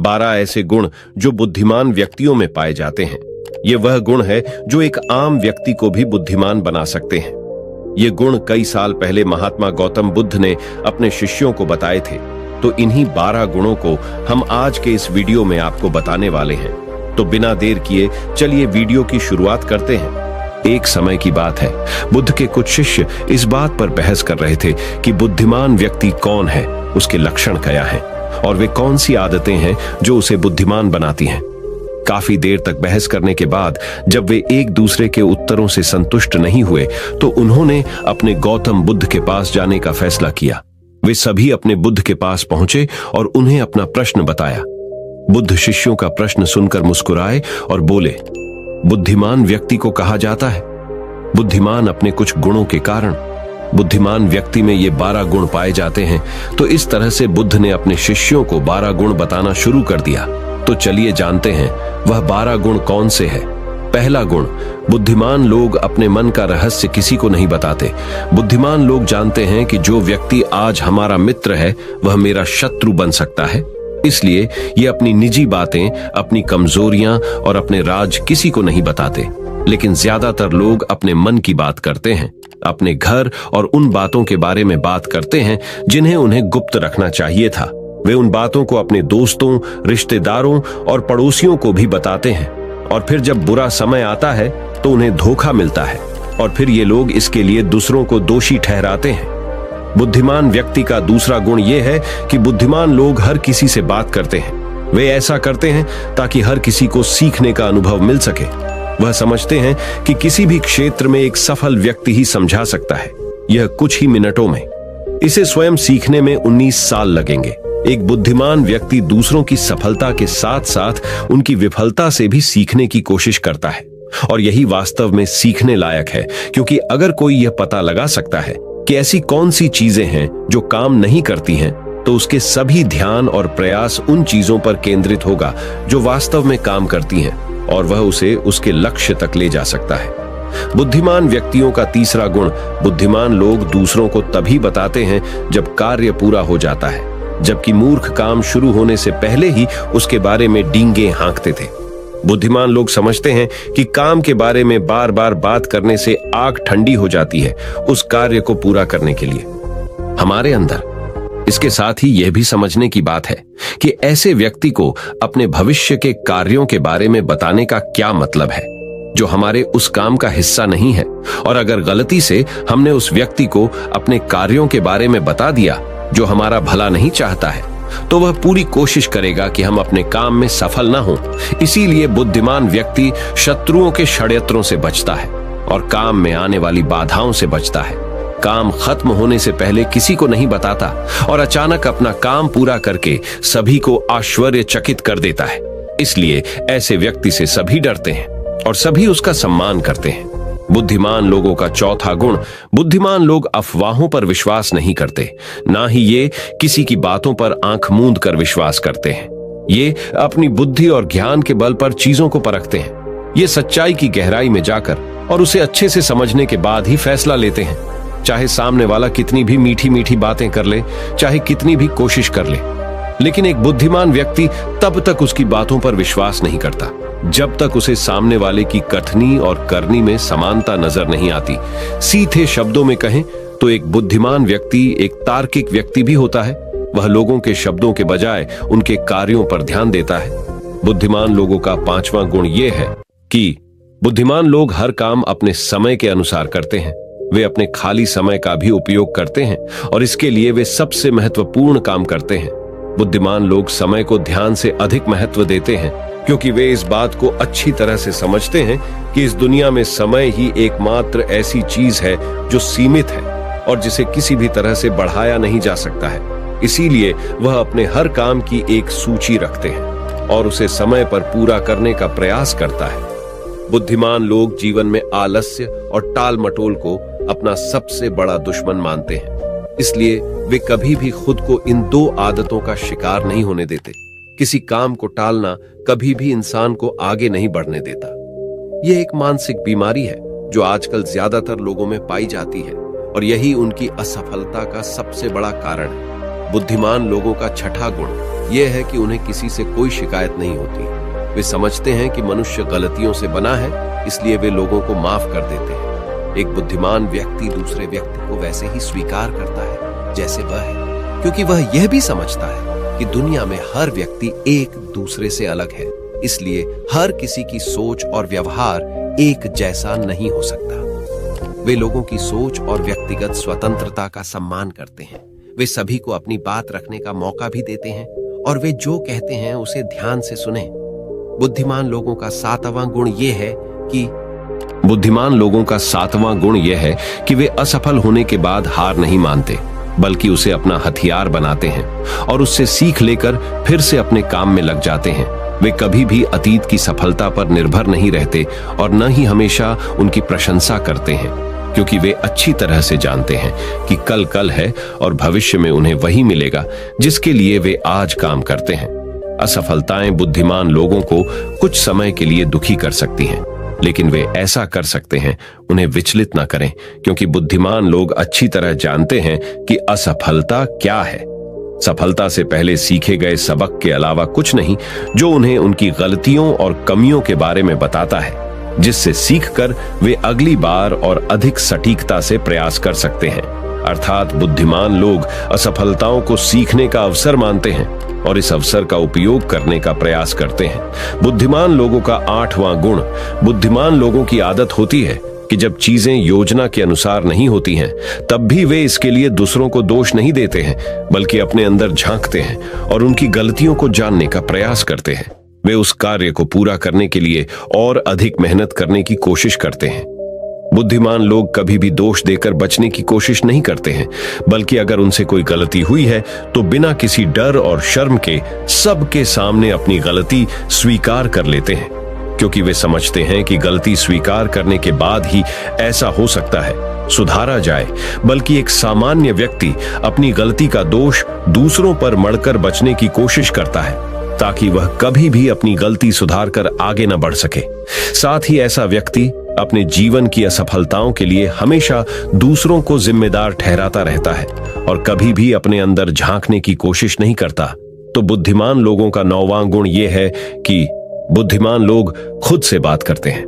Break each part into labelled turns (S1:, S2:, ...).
S1: 12 ऐसे गुण जो बुद्धिमान व्यक्तियों में पाए जाते हैं। ये वह गुण है जो एक आम व्यक्ति को भी बुद्धिमान बना सकते हैं। ये गुण कई साल पहले महात्मा गौतम बुद्ध ने अपने शिष्यों को बताए थे, तो इन्हीं 12 गुणों को हम आज के इस वीडियो में आपको बताने वाले हैं। तो बिना देर किए चलिए वीडियो की शुरुआत करते हैं। एक समय की बात है, बुद्ध के कुछ शिष्य इस बात पर बहस कर रहे थे कि बुद्धिमान व्यक्ति कौन है, उसके लक्षण क्या हैं और वे कौन सी आदतें हैं जो उसे बुद्धिमान बनाती हैं। काफी देर तक बहस करने के बाद जब वे एक दूसरे के उत्तरों से संतुष्ट नहीं हुए तो उन्होंने अपने गौतम बुद्ध के पास जाने का फैसला किया। वे सभी अपने बुद्ध के पास पहुंचे और उन्हें अपना प्रश्न बताया। बुद्ध शिष्यों का प्रश्न सुनकर मुस्कुराए और बोले, बुद्धिमान व्यक्ति को कहा जाता है बुद्धिमान अपने कुछ गुणों के कारण। बुद्धिमान व्यक्ति में ये 12 गुण पाए जाते हैं। तो इस तरह से बुद्ध ने अपने शिष्यों को 12 गुण बताना शुरू कर दिया। तो चलिए जानते हैं वह 12 गुण कौन से हैं। पहला गुण, बुद्धिमान लोग अपने मन का रहस्य किसी को नहीं बताते। बुद्धिमान लोग जानते हैं कि जो व्यक्ति आज हमारा मित्र है वह मेरा शत्रु बन सकता है, इसलिए ये अपनी निजी बातें, अपनी कमजोरियां और अपने राज किसी को नहीं बताते। लेकिन ज्यादातर लोग अपने मन की बात करते हैं, अपने घर और उन बातों के बारे में बात करते हैं जिन्हें उन्हें गुप्त रखना चाहिए था। वे उन बातों को अपने दोस्तों, रिश्तेदारों और पड़ोसियों को भी बताते हैं, और फिर जब बुरा समय आता है तो उन्हें धोखा मिलता है और फिर ये लोग इसके लिए दूसरों को दोषी ठहराते हैं। बुद्धिमान व्यक्ति का दूसरा गुण यह है कि बुद्धिमान लोग हर किसी से बात करते हैं। वे ऐसा करते हैं ताकि हर किसी को सीखने का अनुभव मिल सके। वह समझते हैं कि किसी भी क्षेत्र में एक सफल व्यक्ति ही समझा सकता है, यह कुछ ही मिनटों में। इसे स्वयं सीखने में 19 साल लगेंगे। एक बुद्धिमान व्यक्ति दूसरों की सफलता के साथ साथ उनकी विफलता से भी सीखने की कोशिश करता है, और यही वास्तव में सीखने लायक है, क्योंकि अगर कोई यह पता लगा सकता है कि ऐसी कौन सी चीजें हैं जो काम नहीं करती हैं, तो उसके सभी ध्यान और प्रयास उन चीजों पर केंद्रित होगा जो वास्तव में काम करती हैं, और वह उसे उसके लक्ष्य तक ले जा सकता है। बुद्धिमान व्यक्तियों का तीसरा गुण, बुद्धिमान लोग दूसरों को तभी बताते हैं जब कार्य पूरा हो जाता है, जबकि मूर्ख काम शुरू होने से पहले ही उसके बारे में डींगे हाँकते थे। बुद्धिमान लोग समझते हैं कि काम के बारे में बार बार बात करने से आग ठंडी हो जाती है उस कार्य को पूरा करने के लिए हमारे अंदर। इसके साथ ही यह भी समझने की बात है कि ऐसे व्यक्ति को अपने भविष्य के कार्यों के बारे में बताने का क्या मतलब है जो हमारे उस काम का हिस्सा नहीं है। और अगर गलती से हमने उस व्यक्ति को अपने कार्यों के बारे में बता दिया जो हमारा भला नहीं चाहता है, तो वह पूरी कोशिश करेगा कि हम अपने काम में सफल ना हों। इसीलिए बुद्धिमान व्यक्ति शत्रुओं के षड्यंत्रों से बचता है और काम में आने वाली बाधाओं से बचता है। काम खत्म होने से पहले किसी को नहीं बताता और अचानक अपना काम पूरा करके सभी को आश्चर्यचकित कर देता है। इसलिए ऐसे व्यक्ति से सभी डरते हैं और सभी उसका सम्मान करते हैं। बुद्धिमान लोगों का चौथा गुण, बुद्धिमान लोग अफवाहों पर विश्वास नहीं करते, ना ही ये किसी की बातों पर आंख मूंद कर विश्वास करते हैं। ये अपनी बुद्धि और ज्ञान के बल पर चीजों को परखते हैं। ये सच्चाई की गहराई में जाकर और उसे अच्छे से समझने के बाद ही फैसला लेते हैं, चाहे सामने वाला कितनी भी मीठी मीठी बातें कर ले, चाहे कितनी भी कोशिश कर ले। लेकिन एक बुद्धिमान व्यक्ति तब तक उसकी बातों पर विश्वास नहीं करता जब तक उसे सामने वाले की कथनी और करनी में समानता नजर नहीं आती। सीधे शब्दों में कहें तो एक बुद्धिमान व्यक्ति एक तार्किक व्यक्ति भी होता है। वह लोगों के शब्दों के बजाय उनके कार्यों पर ध्यान देता है। बुद्धिमान लोगों का पांचवा गुण यह है कि बुद्धिमान लोग हर काम अपने समय के अनुसार करते हैं। वे अपने खाली समय का भी उपयोग करते हैं और इसके लिए वे सबसे महत्वपूर्ण काम करते हैं। बुद्धिमान लोग समय को ध्यान से अधिक महत्व देते हैं, क्योंकि वे इस बात को अच्छी तरह से समझते हैं कि इस दुनिया में समय ही एकमात्र ऐसी चीज है जो सीमित है और जिसे किसी भी तरह से बढ़ाया नहीं जा सकता है। इसीलिए वह अपने हर काम की एक सूची रखते हैं और उसे समय पर पूरा करने का प्रयास करता है। बुद्धिमान लोग जीवन में आलस्य और टाल मटोल को अपना सबसे बड़ा दुश्मन मानते हैं। इसलिए वे कभी भी खुद को इन दो आदतों का शिकार नहीं होने देते। किसी काम को टालना कभी भी इंसान को आगे नहीं बढ़ने देता। यह एक मानसिक बीमारी है जो आजकल ज्यादातर लोगों में पाई जाती है और यही उनकी असफलता का सबसे बड़ा कारण है। बुद्धिमान लोगों का छठा गुण, यह है कि उन्हें किसी से कोई शिकायत नहीं होती। वे समझते हैं कि मनुष्य गलतियों से बना है, इसलिए वे लोगों को माफ कर देते हैं। एक बुद्धिमान व्यक्ति दूसरे व्यक्ति को वैसे ही स्वीकार करता है जैसे वह है, क्योंकि वह यह भी समझता है कि दुनिया में हर व्यक्ति एक दूसरे से अलग है, इसलिए हर किसी की सोच और व्यवहार एक जैसा नहीं हो सकता। वे लोगों की सोच और व्यक्तिगत स्वतंत्रता का सम्मान करते हैं। वे सभी को अपनी बात रखने का मौका भी देते हैं और वे जो कहते हैं उसे ध्यान से सुने। बुद्धिमान लोगों का सातवां गुण यह है कि वे असफल होने के बाद हार नहीं मानते, बल्कि उसे अपना हथियार बनाते हैं और उससे सीख लेकर फिर से अपने काम में लग जाते हैं। वे कभी भी अतीत की सफलता पर निर्भर नहीं रहते और न ही हमेशा उनकी प्रशंसा करते हैं, क्योंकि वे अच्छी तरह से जानते हैं कि कल है और भविष्य में उन्हें वही मिलेगा जिसके लिए वे आज काम करते हैं। असफलताएं बुद्धिमान लोगों को कुछ समय के लिए दुखी कर सकती हैं, लेकिन वे ऐसा कर सकते हैं उन्हें विचलित न करें, क्योंकि बुद्धिमान लोग अच्छी तरह जानते हैं कि असफलता क्या है। सफलता से पहले सीखे गए सबक के अलावा कुछ नहीं, जो उन्हें उनकी गलतियों और कमियों के बारे में बताता है, जिससे सीखकर वे अगली बार और अधिक सटीकता से प्रयास कर सकते हैं। अर्थात बुद्धिमान लोग असफलताओं को सीखने का अवसर मानते हैं और इस अवसर का उपयोग करने का प्रयास करते हैं। बुद्धिमान लोगों का 8वां गुण, बुद्धिमान लोगों की आदत होती है कि जब चीजें योजना के अनुसार नहीं होती हैं, तब भी वे इसके लिए दूसरों को दोष नहीं देते हैं, बल्कि अपने अंदर झांकते हैं और उनकी गलतियों को जानने का प्रयास करते हैं। वे उस कार्य को पूरा करने के लिए और अधिक मेहनत करने की कोशिश करते हैं। बुद्धिमान लोग कभी भी दोष देकर बचने की कोशिश नहीं करते हैं, बल्कि अगर उनसे कोई गलती हुई है तो बिना किसी डर और शर्म के सबके सामने अपनी गलती स्वीकार कर लेते हैं, क्योंकि वे समझते हैं कि गलती स्वीकार करने के बाद ही ऐसा हो सकता है सुधारा जाए। बल्कि एक सामान्य व्यक्ति अपनी गलती का दोष दूसरों पर मढ़कर बचने की कोशिश करता है, ताकि वह कभी भी अपनी गलती सुधार कर आगे न बढ़ सके। साथ ही ऐसा व्यक्ति अपने जीवन की असफलताओं के लिए हमेशा दूसरों को जिम्मेदार ठहराता रहता है और कभी भी अपने अंदर झांकने की कोशिश नहीं करता। तो बुद्धिमान लोगों का 9वां गुण यह है कि बुद्धिमान लोग खुद से बात करते हैं।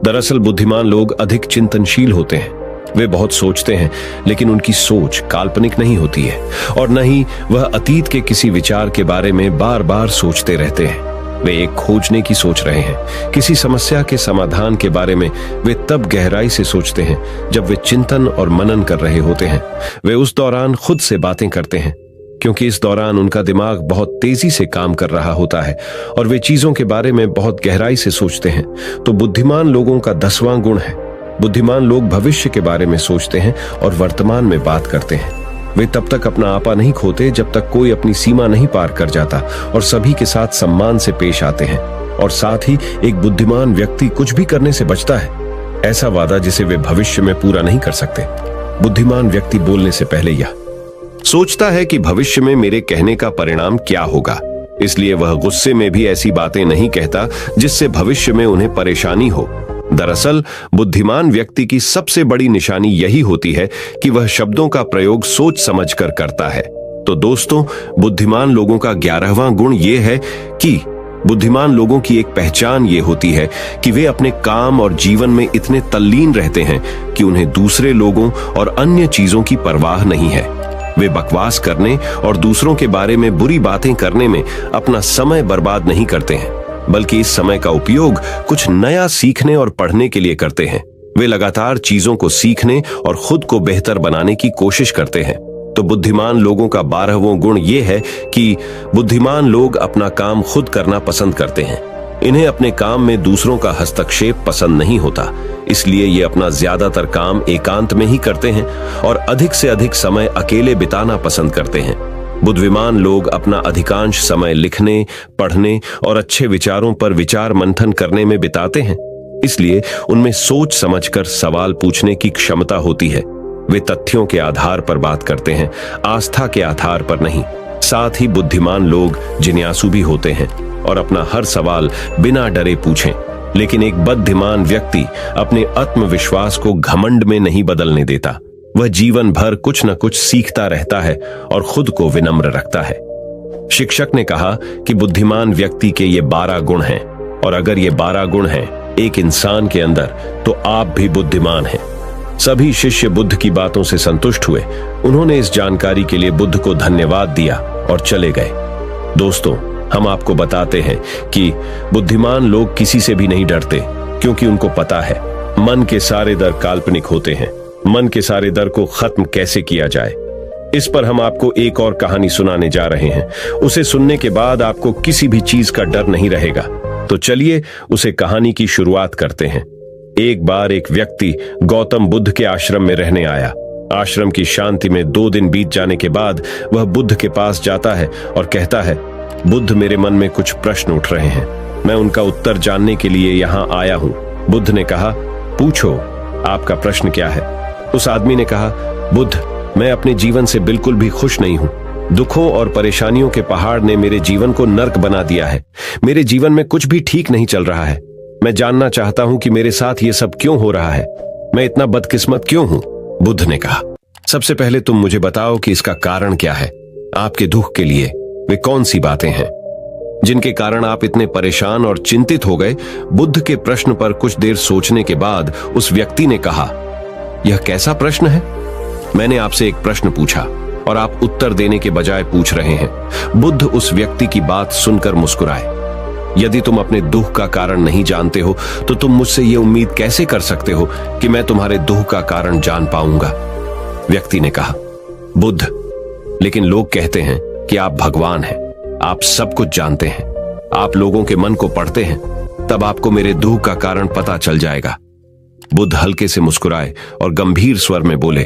S1: दरअसल बुद्धिमान लोग अधिक चिंतनशील होते हैं। वे बहुत सोचते हैं, लेकिन उनकी सोच काल्पनिक नहीं होती है और न ही वह अतीत के किसी विचार के बारे में बार बार सोचते रहते हैं। वे एक खोजने की सोच रहे हैं। किसी समस्या के समाधान के बारे में वे तब गहराई से सोचते हैं जब वे चिंतन और मनन कर रहे होते हैं। वे उस दौरान खुद से बातें करते हैं, क्योंकि इस दौरान उनका दिमाग बहुत तेजी से काम कर रहा होता है और वे चीजों के बारे में बहुत गहराई से सोचते हैं। तो बुद्धिमान लोगों का 10वां गुण है, बुद्धिमान लोग भविष्य के बारे में सोचते हैं और वर्तमान में बात करते हैं। वे तब तक अपना आपा नहीं खोते जब तक कोई अपनी सीमा नहीं पार कर जाता और सभी के साथ सम्मान से पेश आते हैं। और साथ ही एक बुद्धिमान व्यक्ति कुछ भी करने से बचता है, ऐसा वादा जिसे वे भविष्य में पूरा नहीं कर सकते। बुद्धिमान व्यक्ति बोलने से पहले यह सोचता है कि भविष्य में मेरे कहने का परिणाम क्या होगा, इसलिए वह गुस्से में भी ऐसी बातें नहीं कहता जिससे भविष्य में उन्हें परेशानी हो। दरअसल बुद्धिमान व्यक्ति की सबसे बड़ी निशानी यही होती है कि वह शब्दों का प्रयोग सोच समझकर करता है। तो दोस्तों, बुद्धिमान लोगों का 11वां गुण यह है कि बुद्धिमान लोगों की एक पहचान ये होती है कि वे अपने काम और जीवन में इतने तल्लीन रहते हैं कि उन्हें दूसरे लोगों और अन्य चीजों की परवाह नहीं है। वे बकवास करने और दूसरों के बारे में बुरी बातें करने में अपना समय बर्बाद नहीं करते हैं, बल्कि इस समय का उपयोग कुछ नया सीखने और पढ़ने के लिए करते हैं। वे लगातार चीजों को सीखने और खुद को बेहतर बनाने की कोशिश करते हैं। तो बुद्धिमान लोगों का 12वां गुण यह है कि बुद्धिमान लोग अपना काम खुद करना पसंद करते हैं। इन्हें अपने काम में दूसरों का हस्तक्षेप पसंद नहीं होता, इसलिए ये अपना ज्यादातर काम एकांत में ही करते हैं और अधिक से अधिक समय अकेले बिताना पसंद करते हैं। बुद्धिमान लोग अपना अधिकांश समय लिखने, पढ़ने और अच्छे विचारों पर विचार मंथन करने में बिताते हैं, इसलिए उनमें सोच समझकर सवाल पूछने की क्षमता होती है। वे तथ्यों के आधार पर बात करते हैं, आस्था के आधार पर नहीं। साथ ही बुद्धिमान लोग जिज्ञासु भी होते हैं और अपना हर सवाल बिना डरे पूछें। लेकिन एक बुद्धिमान व्यक्ति अपने आत्मविश्वास को घमंड में नहीं बदलने देता। वह जीवन भर कुछ न कुछ सीखता रहता है और खुद को विनम्र रखता है। शिक्षक ने कहा कि बुद्धिमान व्यक्ति के ये 12 गुण हैं, और अगर ये 12 गुण हैं एक इंसान के अंदर, तो आप भी बुद्धिमान हैं। सभी शिष्य बुद्ध की बातों से संतुष्ट हुए। उन्होंने इस जानकारी के लिए बुद्ध को धन्यवाद दिया और चले गए। दोस्तों, हम आपको बताते हैं कि बुद्धिमान लोग किसी से भी नहीं डरते, क्योंकि उनको पता है मन के सारे डर काल्पनिक होते हैं। मन के सारे डर को खत्म कैसे किया जाए, इस पर हम आपको एक और कहानी सुनाने जा रहे हैं। उसे सुनने के बाद आपको किसी भी चीज का डर नहीं रहेगा। तो चलिए उसे कहानी की शुरुआत करते हैं। एक बार एक व्यक्ति गौतम बुद्ध के आश्रम में रहने आया। आश्रम की शांति में 2 दिन बीत जाने के बाद वह बुद्ध के पास जाता है और कहता है, बुद्ध, मेरे मन में कुछ प्रश्न उठ रहे हैं। मैं उनका उत्तर जानने के लिए यहाँ आया हूँ। बुद्ध ने कहा, पूछो, आपका प्रश्न क्या है? उस आदमी ने कहा, बुद्ध, मैं अपने जीवन से बिल्कुल भी खुश नहीं हूं। दुखों और परेशानियों के पहाड़ ने मेरे जीवन को नर्क बना दिया है। मेरे जीवन में कुछ भी ठीक नहीं चल रहा है। मैं जानना चाहता हूं कि मेरे साथ ये सब क्यों हो रहा है। मैं इतना बदकिस्मत क्यों हूं? बुद्ध ने कहा, सबसे पहले तुम मुझे बताओ कि इसका कारण क्या है। आपके दुख के लिए वे कौन सी बातें हैं जिनके कारण आप इतने परेशान और चिंतित हो गए? बुद्ध के प्रश्न पर कुछ देर सोचने के बाद उस व्यक्ति ने कहा, यह कैसा प्रश्न है? मैंने आपसे एक प्रश्न पूछा और आप उत्तर देने के बजाय पूछ रहे हैं। बुद्ध उस व्यक्ति की बात सुनकर मुस्कुराए। यदि तुम अपने दुख का कारण नहीं जानते हो, तो तुम मुझसे यह उम्मीद कैसे कर सकते हो कि मैं तुम्हारे दुख का कारण जान पाऊंगा? व्यक्ति ने कहा, बुद्ध, लेकिन लोग कहते हैं कि आप भगवान हैं, आप सब कुछ जानते हैं, आप लोगों के मन को पढ़ते हैं, तब आपको मेरे दुख का कारण पता चल जाएगा। बुद्ध हल्के से मुस्कुराए और गंभीर स्वर में बोले,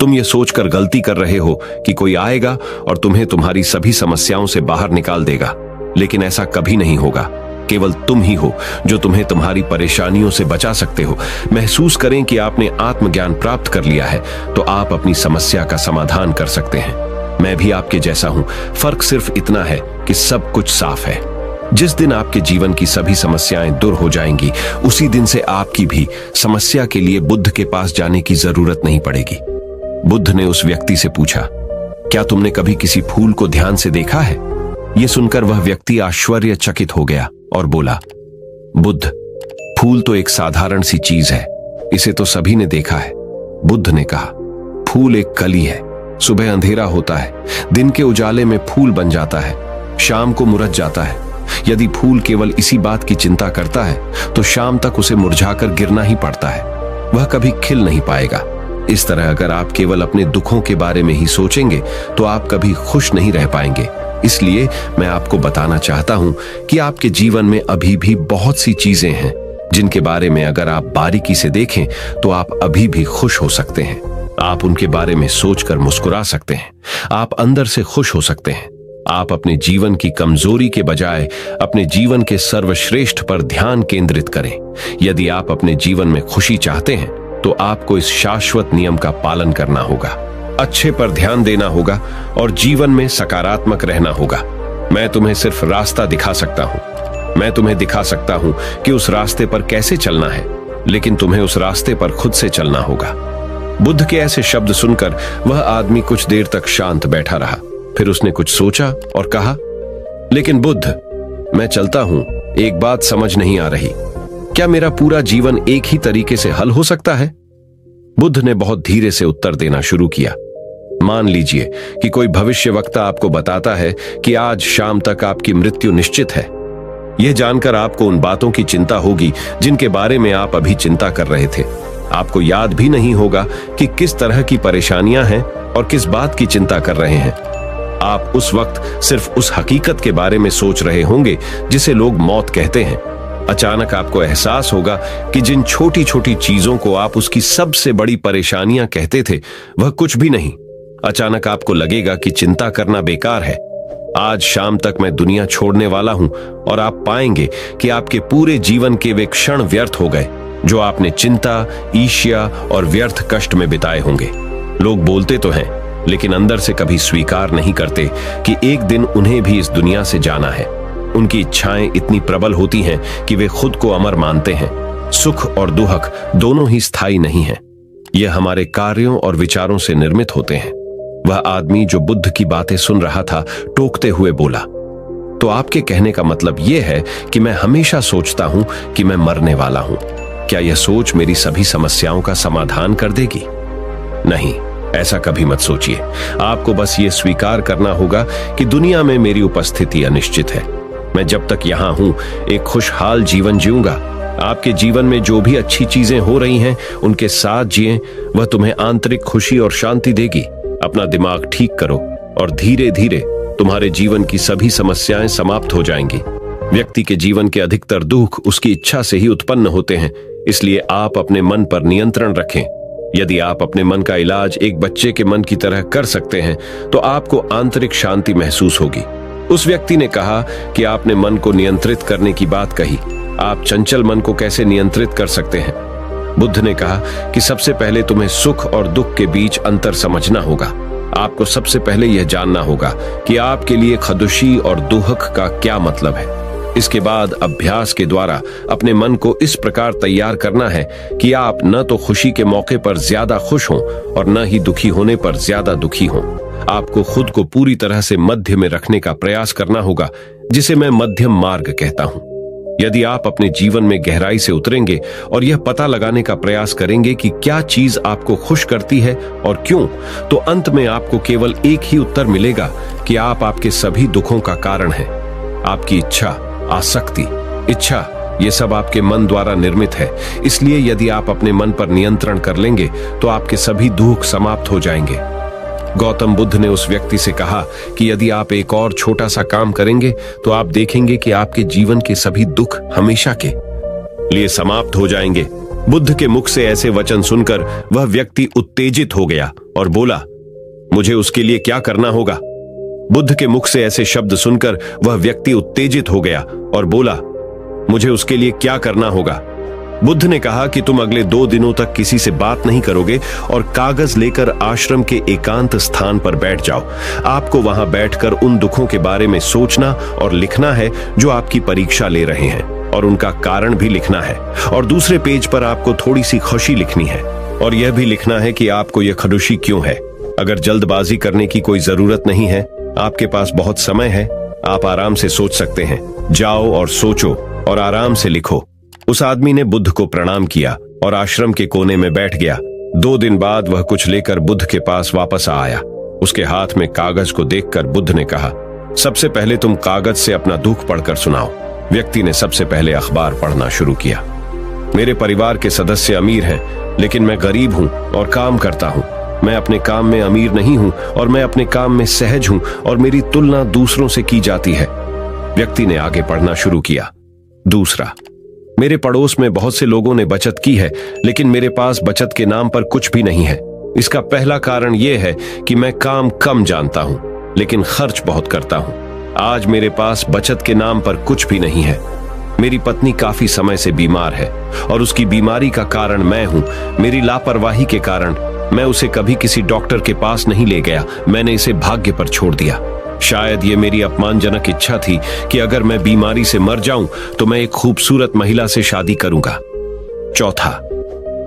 S1: तुम ये सोचकर गलती कर रहे हो कि कोई आएगा और तुम्हें तुम्हारी सभी समस्याओं से बाहर निकाल देगा, लेकिन ऐसा कभी नहीं होगा। केवल तुम ही हो जो तुम्हें तुम्हारी परेशानियों से बचा सकते हो। महसूस करें कि आपने आत्मज्ञान प्राप्त कर लिया है, तो आप अपनी समस्या का समाधान कर सकते हैं। मैं भी आपके जैसा हूं, फर्क सिर्फ इतना है कि सब कुछ साफ है। जिस दिन आपके जीवन की सभी समस्याएं दूर हो जाएंगी, उसी दिन से आपकी भी समस्या के लिए बुद्ध के पास जाने की जरूरत नहीं पड़ेगी। बुद्ध ने उस व्यक्ति से पूछा, क्या तुमने कभी किसी फूल को ध्यान से देखा है? यह सुनकर वह व्यक्ति आश्चर्यचकित हो गया और बोला, बुद्ध, फूल तो एक साधारण सी चीज है, इसे तो सभी ने देखा है। बुद्ध ने कहा, फूल एक कली है। सुबह अंधेरा होता है, दिन के उजाले में फूल बन जाता है, शाम को मुरझ जाता है। यदि फूल केवल इसी बात की चिंता करता है, तो शाम तक उसे मुरझाकर गिरना ही पड़ता है, वह कभी खिल नहीं पाएगा। इस तरह अगर आप केवल अपने दुखों के बारे में ही सोचेंगे, तो आप कभी खुश नहीं रह पाएंगे। इसलिए मैं आपको बताना चाहता हूं कि आपके जीवन में अभी भी बहुत सी चीजें हैं जिनके बारे में अगर आप बारीकी से देखें, तो आप अभी भी खुश हो सकते हैं। आप उनके बारे में सोचकर मुस्कुरा सकते हैं। आप अंदर से खुश हो सकते हैं। आप अपने जीवन की कमजोरी के बजाय अपने जीवन के सर्वश्रेष्ठ पर ध्यान केंद्रित करें। यदि आप अपने जीवन में खुशी चाहते हैं, तो आपको इस शाश्वत नियम का पालन करना होगा। अच्छे पर ध्यान देना होगा और जीवन में सकारात्मक रहना होगा। मैं तुम्हें सिर्फ रास्ता दिखा सकता हूं। मैं तुम्हें दिखा सकता हूं कि उस रास्ते पर कैसे चलना है, लेकिन तुम्हें उस रास्ते पर खुद से चलना होगा। बुद्ध के ऐसे शब्द सुनकर वह आदमी कुछ देर तक शांत बैठा रहा। फिर उसने कुछ सोचा और कहा, लेकिन बुद्ध, मैं चलता हूं, एक बात समझ नहीं आ रही। क्या मेरा पूरा जीवन एक ही तरीके से हल हो सकता है? बुद्ध ने बहुत धीरे से उत्तर देना शुरू किया। मान लीजिए कि कोई भविष्यवक्ता आपको बताता है कि आज शाम तक आपकी मृत्यु निश्चित है। यह जानकर आपको उन बातों की चिंता होगी जिनके बारे में आप अभी चिंता कर रहे थे। आपको याद भी नहीं होगा कि किस तरह की परेशानियां हैं और किस बात की चिंता कर रहे हैं। आप उस वक्त सिर्फ उस हकीकत के बारे में सोच रहे होंगे जिसे लोग मौत कहते हैं। अचानक आपको एहसास होगा कि जिन छोटी छोटी चीजों को आप उसकी सबसे बड़ी परेशानियां कहते थे, वह कुछ भी नहीं। अचानक आपको लगेगा कि चिंता करना बेकार है। आज शाम तक मैं दुनिया छोड़ने वाला हूं और आप पाएंगे कि आपके पूरे जीवन के वे क्षण व्यर्थ हो गए जो आपने चिंता, ईर्ष्या और व्यर्थ कष्ट में बिताए होंगे। लोग बोलते तो हैं, लेकिन अंदर से कभी स्वीकार नहीं करते कि एक दिन उन्हें भी इस दुनिया से जाना है। उनकी इच्छाएं इतनी प्रबल होती हैं कि वे खुद को अमर मानते हैं। सुख और दुख दोनों ही स्थायी नहीं हैं। यह हमारे कार्यों और विचारों से निर्मित होते हैं। वह आदमी जो बुद्ध की बातें सुन रहा था टोकते हुए बोला, तो आपके कहने का मतलब यह है कि मैं हमेशा सोचता हूं कि मैं मरने वाला हूं। क्या यह सोच मेरी सभी समस्याओं का समाधान कर देगी? नहीं, ऐसा कभी मत सोचिए। आपको बस ये स्वीकार करना होगा कि दुनिया में मेरी उपस्थिति अनिश्चित है। मैं जब तक यहां हूं एक खुशहाल जीवन जीऊंगा। आपके जीवन में जो भी अच्छी चीजें हो रही हैं उनके साथ जिएं, वह तुम्हें आंतरिक खुशी और शांति देगी। अपना दिमाग ठीक करो और धीरे धीरे तुम्हारे जीवन की सभी समस्याएं समाप्त हो जाएंगी। व्यक्ति के जीवन के अधिकतर दुख उसकी इच्छा से ही उत्पन्न होते हैं, इसलिए आप अपने मन पर नियंत्रण रखें। यदि आप अपने मन का इलाज एक बच्चे के मन की तरह कर सकते हैं तो आपको आंतरिक शांति महसूस होगी। उस व्यक्ति ने कहा कि आपने मन को नियंत्रित करने की बात कही। आप चंचल मन को कैसे नियंत्रित कर सकते हैं? बुद्ध ने कहा कि सबसे पहले तुम्हें सुख और दुख के बीच अंतर समझना होगा। आपको सबसे पहले यह जानना होगा कि आपके लिए खुशी और दुख का क्या मतलब है। इसके बाद अभ्यास के द्वारा अपने मन को इस प्रकार तैयार करना है कि आप न तो खुशी के मौके पर ज्यादा खुश हों और न ही दुखी होने पर ज्यादा दुखी हों। आपको खुद को पूरी तरह से मध्य में रखने का प्रयास करना होगा, जिसे मैं मध्यम मार्ग कहता हूं। यदि आप अपने जीवन में गहराई से उतरेंगे और यह पता लगाने का प्रयास करेंगे कि क्या चीज आपको खुश करती है और क्यों, तो अंत में आपको केवल एक ही उत्तर मिलेगा कि आप आपके सभी दुखों का कारण हैं। आपकी इच्छा, आसक्ति, इच्छा, ये सब आपके मन द्वारा निर्मित है। इसलिए यदि आप अपने मन पर नियंत्रण कर लेंगे तो आपके सभी दुख समाप्त हो जाएंगे। गौतम बुद्ध ने उस व्यक्ति से कहा कि यदि आप एक और छोटा सा काम करेंगे तो आप देखेंगे कि आपके जीवन के सभी दुख हमेशा के लिए समाप्त हो जाएंगे। बुद्ध के मुख से ऐसे वचन सुनकर वह व्यक्ति उत्तेजित हो गया और बोला, मुझे उसके लिए क्या करना होगा? बुद्ध के मुख से ऐसे शब्द सुनकर वह व्यक्ति उत्तेजित हो गया और बोला, मुझे उसके लिए क्या करना होगा? बुद्ध ने कहा कि तुम अगले 2 दिनों तक किसी से बात नहीं करोगे और कागज लेकर आश्रम के एकांत स्थान पर बैठ जाओ। आपको वहां बैठकर उन दुखों के बारे में सोचना और लिखना है जो आपकी परीक्षा ले रहे हैं, और उनका कारण भी लिखना है। और दूसरे पेज पर आपको थोड़ी सी खुशी लिखनी है और यह भी लिखना है कि आपको यह खुशी क्यों है। अगर जल्दबाजी करने की कोई जरूरत नहीं है, आपके पास बहुत समय है, आप आराम से सोच सकते हैं। जाओ और सोचो और आराम से लिखो। उस आदमी ने बुद्ध को प्रणाम किया और आश्रम के कोने में बैठ गया। 2 दिन बाद वह कुछ लेकर बुद्ध के पास वापस आया। उसके हाथ में कागज को देखकर बुद्ध ने कहा, सबसे पहले तुम कागज से अपना दुख पढ़कर सुनाओ। व्यक्ति ने सबसे पहले अखबार पढ़ना शुरू किया। मेरे परिवार के सदस्य अमीर हैं, लेकिन मैं गरीब हूं और काम करता हूं। मैं अपने काम में अमीर नहीं हूं और मैं अपने काम में सहज हूं और मेरी तुलना दूसरों से की जाती है। व्यक्ति ने आगे पढ़ना शुरू किया। दूसरा, मेरे पड़ोस में बहुत से लोगों ने बचत की है, लेकिन मेरे पास बचत के नाम पर कुछ भी नहीं है। इसका पहला कारण यह है कि मैं काम कम जानता हूं, लेकिन खर्च बहुत करता हूं। आज मेरे पास बचत के नाम पर कुछ भी नहीं है। मेरी पत्नी काफी समय से बीमार है और उसकी बीमारी का कारण मैं हूं। मेरी लापरवाही के कारण मैं उसे कभी किसी डॉक्टर के पास नहीं ले गया। मैंने इसे भाग्य पर छोड़ दिया। शायद ये मेरी अपमानजनक इच्छा थी कि अगर मैं बीमारी से मर जाऊं तो मैं एक खूबसूरत महिला से शादी करूंगा। चौथा,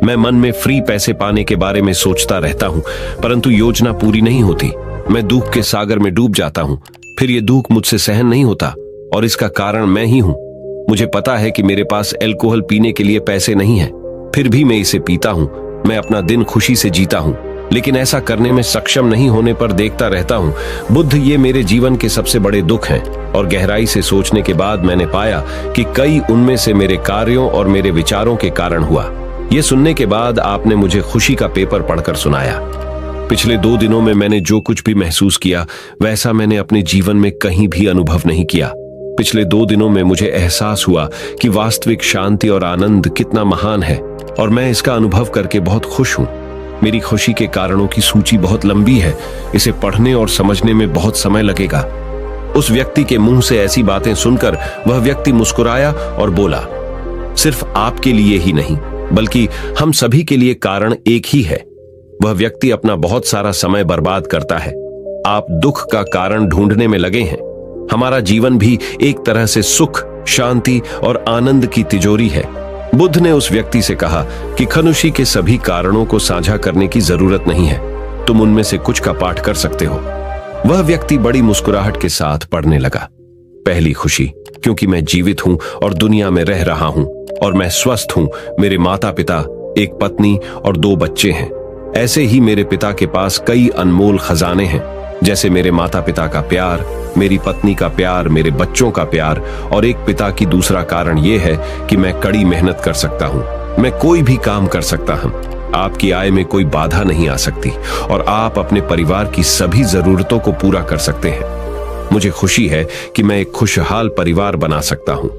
S1: मैं मन में फ्री पैसे पाने के बारे में सोचता रहता हूं, परंतु योजना पूरी नहीं होती। मैं दुख के सागर में डूब जाता हूं, फिर ये दुख मुझसे सहन नहीं होता और इसका कारण मैं ही हूं। मुझे पता है कि मेरे पास अल्कोहल पीने के लिए पैसे नहीं है, फिर भी मैं इसे पीता हूं। मैं अपना दिन खुशी से जीता हूं, लेकिन ऐसा करने में सक्षम नहीं होने पर देखता रहता हूं। बुद्ध, ये मेरे जीवन के सबसे बड़े दुख हैं और गहराई से सोचने के बाद मैंने पाया कि कई उनमें से मेरे कार्यों और मेरे विचारों के कारण हुआ। यह सुनने के बाद आपने मुझे खुशी का पेपर पढ़कर सुनाया। पिछले 2 दिनों में मैंने जो कुछ भी महसूस किया वैसा मैंने अपने जीवन में कहीं भी अनुभव नहीं किया। पिछले 2 दिनों में मुझे एहसास हुआ कि वास्तविक शांति और आनंद कितना महान है और मैं इसका अनुभव करके बहुत खुश हूं। मेरी खुशी के कारणों की सूची बहुत लंबी है। इसे पढ़ने और समझने में बहुत समय लगेगा। उस व्यक्ति के मुंह से ऐसी बातें सुनकर वह व्यक्ति मुस्कुराया और बोला, सिर्फ आपके लिए ही नहीं बल्कि हम सभी के लिए कारण एक ही है। वह व्यक्ति अपना बहुत सारा समय बर्बाद करता है। आप दुख का कारण ढूंढने में लगे हैं। हमारा जीवन भी एक तरह से सुख, शांति और आनंद की तिजोरी है। बुद्ध ने उस व्यक्ति से कहा कि खुशी के सभी कारणों को साझा करने की जरूरत नहीं है। तुम उनमें से कुछ का पाठ कर सकते हो। वह व्यक्ति बड़ी मुस्कुराहट के साथ पढ़ने लगा। पहली खुशी, क्योंकि मैं जीवित हूं और दुनिया में रह रहा हूं और मैं स्वस्थ हूं। मेरे माता पिता, एक पत्नी और 2 बच्चे हैं। ऐसे ही मेरे पिता के पास कई अनमोल खजाने हैं, जैसे मेरे माता पिता का प्यार, मेरी पत्नी का प्यार, मेरे बच्चों का प्यार। और एक पिता की दूसरा कारण यह है कि मैं कड़ी मेहनत कर सकता हूं। मैं कोई भी काम कर सकता हूं। आपकी आय में कोई बाधा नहीं आ सकती और आप अपने परिवार की सभी जरूरतों को पूरा कर सकते हैं। मुझे खुशी है कि मैं एक खुशहाल परिवार बना सकता हूं।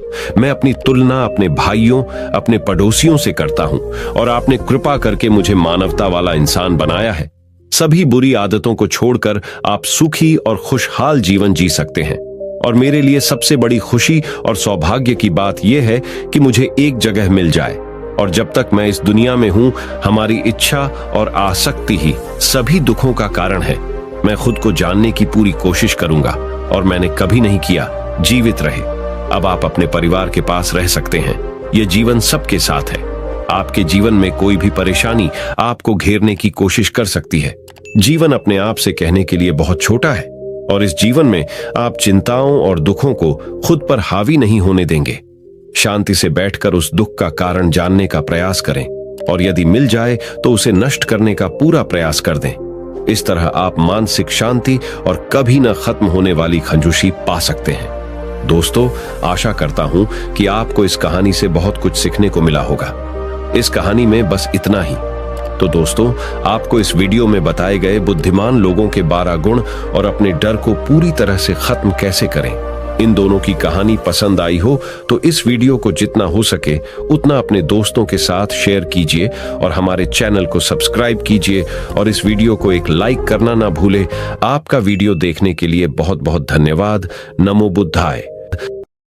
S1: मैं अपनी तुलना अपने भाइयों, अपने पड़ोसियों से करता हूं और आपने कृपा करके मुझे मानवता वाला इंसान बनाया है। सभी बुरी आदतों को छोड़कर आप सुखी और खुशहाल जीवन जी सकते हैं। और मेरे लिए सबसे बड़ी खुशी और सौभाग्य की बात यह है कि मुझे एक जगह मिल जाए। और जब तक मैं इस दुनिया में हूं, हमारी इच्छा और आसक्ति ही सभी दुखों का कारण है। मैं खुद को जानने की पूरी कोशिश करूंगा और मैंने कभी नहीं किया। जीवित रहे। अब आप अपने परिवार के पास रह सकते हैं। यह जीवन सबके साथ है। आपके जीवन में कोई भी परेशानी आपको घेरने की कोशिश कर सकती है। जीवन अपने आप से कहने के लिए बहुत छोटा है और इस जीवन में आप चिंताओं और दुखों को खुद पर हावी नहीं होने देंगे। शांति से बैठकर उस दुख का कारण जानने का प्रयास करें और यदि मिल जाए तो उसे नष्ट करने का पूरा प्रयास कर दें। इस तरह आप मानसिक शांति और कभी न खत्म होने वाली कंजूसी पा सकते हैं। दोस्तों, आशा करता हूं कि आपको इस कहानी से बहुत कुछ सीखने को मिला होगा। इस कहानी में बस इतना ही। तो दोस्तों, आपको इस वीडियो में बताए गए बुद्धिमान लोगों के 12 गुण और अपने डर को पूरी तरह से खत्म कैसे करें, इन दोनों की कहानी पसंद आई हो तो इस वीडियो को जितना हो सके उतना अपने दोस्तों के साथ शेयर कीजिए और हमारे चैनल को सब्सक्राइब कीजिए और इस वीडियो को एक लाइक करना ना भूले। आपका वीडियो देखने के लिए बहुत बहुत धन्यवाद। नमो बुद्धाय।